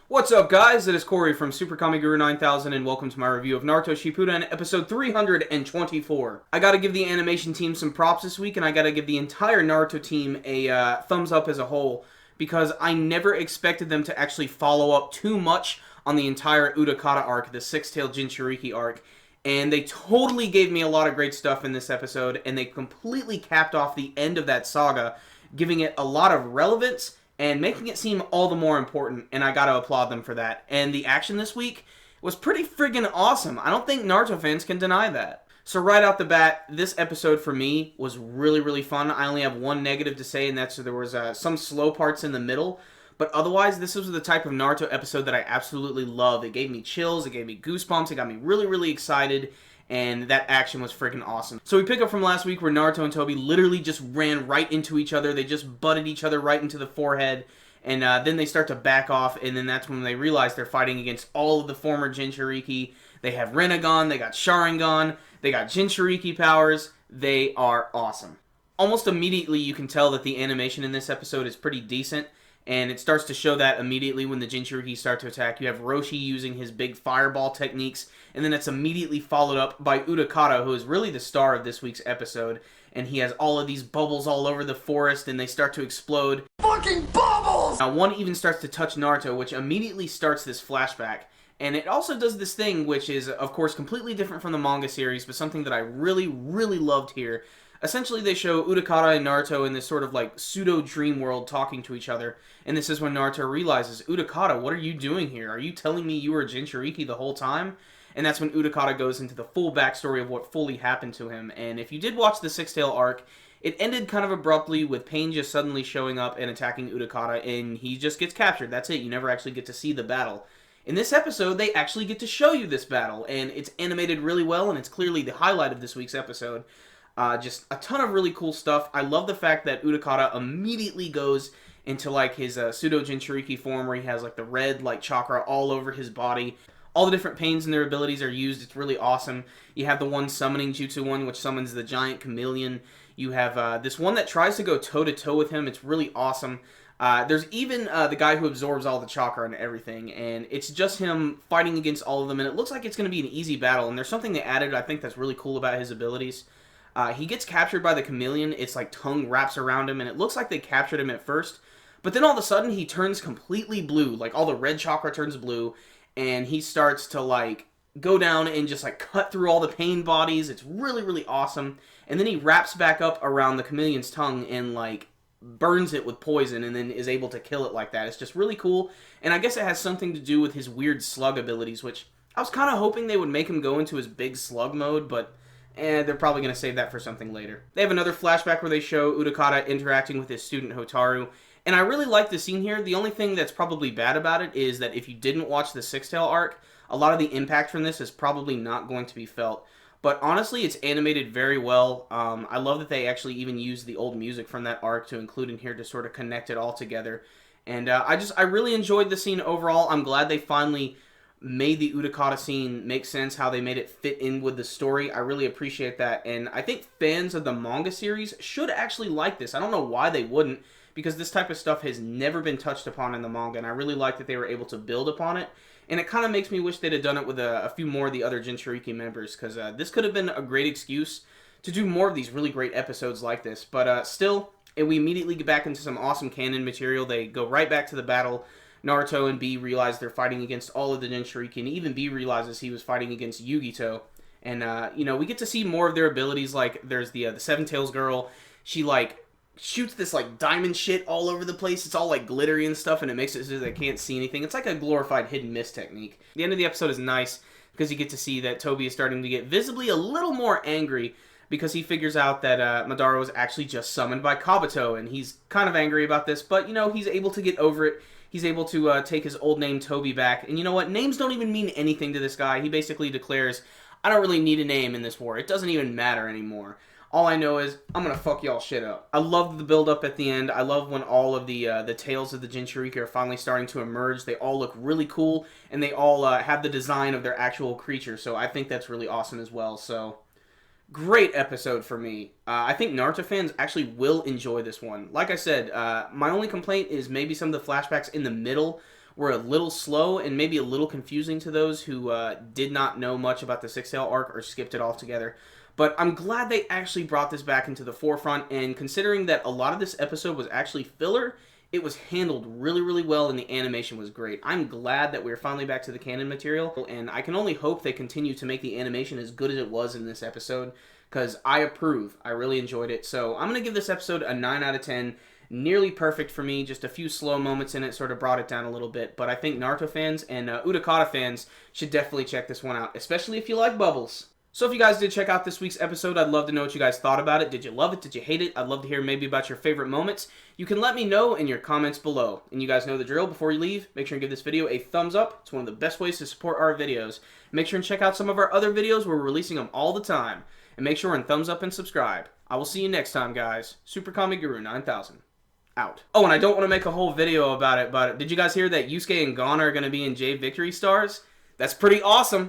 What's up, guys? It is Corey from Super Kami Guru 9000, and welcome to my review of Naruto Shippuden, episode 324. I gotta give the animation team some props this week, and I gotta give the entire Naruto team a thumbs up as a whole, because I never expected them to actually follow up too much on the entire Utakata arc, the Six-Tailed Jinchuriki arc, and they totally gave me a lot of great stuff in this episode, and they completely capped off the end of that saga, giving it a lot of relevance and making it seem all the more important, and I gotta applaud them for that. And the action this week was pretty friggin' awesome. I don't think Naruto fans can deny that. So right out the bat, this episode for me was really, really fun. I only have one negative to say, and that's there was some slow parts in the middle. But otherwise, this was the type of Naruto episode that I absolutely love. It gave me chills, it gave me goosebumps, it got me really, really excited, and that action was freaking awesome. So we pick up from last week where Naruto and Tobi literally just ran right into each other. They just butted each other right into the forehead, and then they start to back off, and then that's when they realize they're fighting against all of the former Jinchuriki. They have Rinnegan, they got Sharingan, they got Jinchuriki powers. They are awesome. Almost immediately you can tell that the animation in this episode is pretty decent, and it starts to show that immediately when the Jinchuriki start to attack. You have Roshi using his big fireball techniques, and then it's immediately followed up by Utakata, who is really the star of this week's episode, and he has all of these bubbles all over the forest, and they start to explode. Fucking bubbles! Now, one even starts to touch Naruto, which immediately starts this flashback, and it also does this thing, which is, of course, completely different from the manga series, but something that I really, really loved here. Essentially, they show Utakata and Naruto in this sort of like pseudo-dream world talking to each other, and this is when Naruto realizes, Utakata, what are you doing here? Are you telling me you were a Jinchuriki the whole time? And that's when Utakata goes into the full backstory of what fully happened to him. And if you did watch the Six-Tail arc, it ended kind of abruptly with Pain just suddenly showing up and attacking Utakata, and he just gets captured. That's it. You never actually get to see the battle. In this episode, they actually get to show you this battle, and it's animated really well, and it's clearly the highlight of this week's episode. Just a ton of really cool stuff. I love the fact that Utakata immediately goes into like his pseudo Jinchuriki form, where he has like the red like chakra all over his body. All the different pains and their abilities are used. It's really awesome. You have the one summoning jutsu one, which summons the giant chameleon. You have this one that tries to go toe-to-toe with him. It's really awesome. There's even the guy who absorbs all the chakra and everything, and it's just him fighting against all of them, and it looks like it's going to be an easy battle, and there's something they added I think that's really cool about his abilities. He gets captured by the chameleon. Its like tongue wraps around him, and it looks like they captured him at first, but then all of a sudden he turns completely blue. Like all the red chakra turns blue, and he starts to like go down and just like cut through all the pain bodies. It's really, really awesome. And then he wraps back up around the chameleon's tongue and like burns it with poison, and then is able to kill it like that. It's just really cool, and I guess it has something to do with his weird slug abilities, which I was kind of hoping they would make him go into his big slug mode, but they're probably going to save that for something later. They have another flashback where they show Utakata interacting with his student Hotaru, and I really like the scene here. The only thing that's probably bad about it is that if you didn't watch the Six-Tail arc, a lot of the impact from this is probably not going to be felt. But honestly, it's animated very well. I love that they actually even used the old music from that arc to include in here to sort of connect it all together. And I really enjoyed the scene overall. I'm glad they finally made the Utakata scene make sense, how they made it fit in with the story. I really appreciate that, and I think fans of the manga series should actually like this. I don't know why they wouldn't, because this type of stuff has never been touched upon in the manga, and I really like that they were able to build upon it, and it kind of makes me wish they'd have done it with a few more of the other Jinchuriki members, because this could have been a great excuse to do more of these really great episodes like this, but still, and we immediately get back into some awesome canon material. They go right back to the battle. Naruto and B realize they're fighting against all of the Jinchuriki, and even B realizes he was fighting against Yugito. And, you know, we get to see more of their abilities, like, there's the Seven Tails girl. She, like, shoots this, like, diamond shit all over the place. It's all, like, glittery and stuff, and it makes it so they can't see anything. It's like a glorified hidden mist technique. The end of the episode is nice, because you get to see that Tobi is starting to get visibly a little more angry, because he figures out that Madara was actually just summoned by Kabuto, and he's kind of angry about this, but, you know, he's able to get over it. He's able to take his old name Tobi back. And you know what? Names don't even mean anything to this guy. He basically declares, I don't really need a name in this war. It doesn't even matter anymore. All I know is, I'm going to fuck y'all shit up. I love the build-up at the end. I love when all of the tails of the Jinchuriki are finally starting to emerge. They all look really cool, and they all have the design of their actual creature. So I think that's really awesome as well. So great episode for me. I think Naruto fans actually will enjoy this one. Like I said, my only complaint is maybe some of the flashbacks in the middle were a little slow and maybe a little confusing to those who did not know much about the Six Tail arc or skipped it altogether. But I'm glad they actually brought this back into the forefront, and considering that a lot of this episode was actually filler, it was handled really, really well, and the animation was great. I'm glad that we're finally back to the canon material, and I can only hope they continue to make the animation as good as it was in this episode, because I approve. I really enjoyed it. So I'm going to give this episode a 9 out of 10. Nearly perfect for me. Just a few slow moments in it sort of brought it down a little bit. But I think Naruto fans and Utakata fans should definitely check this one out, especially if you like bubbles. So if you guys did check out this week's episode, I'd love to know what you guys thought about it. Did you love it? Did you hate it? I'd love to hear maybe about your favorite moments. You can let me know in your comments below. And you guys know the drill. Before you leave, make sure and give this video a thumbs up. It's one of the best ways to support our videos. Make sure and check out some of our other videos. We're releasing them all the time. And make sure and thumbs up and subscribe. I will see you next time, guys. Super Kami Guru 9000. Out. Oh, and I don't want to make a whole video about it, but did you guys hear that Yusuke and Gon are going to be in J Victory Stars? That's pretty awesome.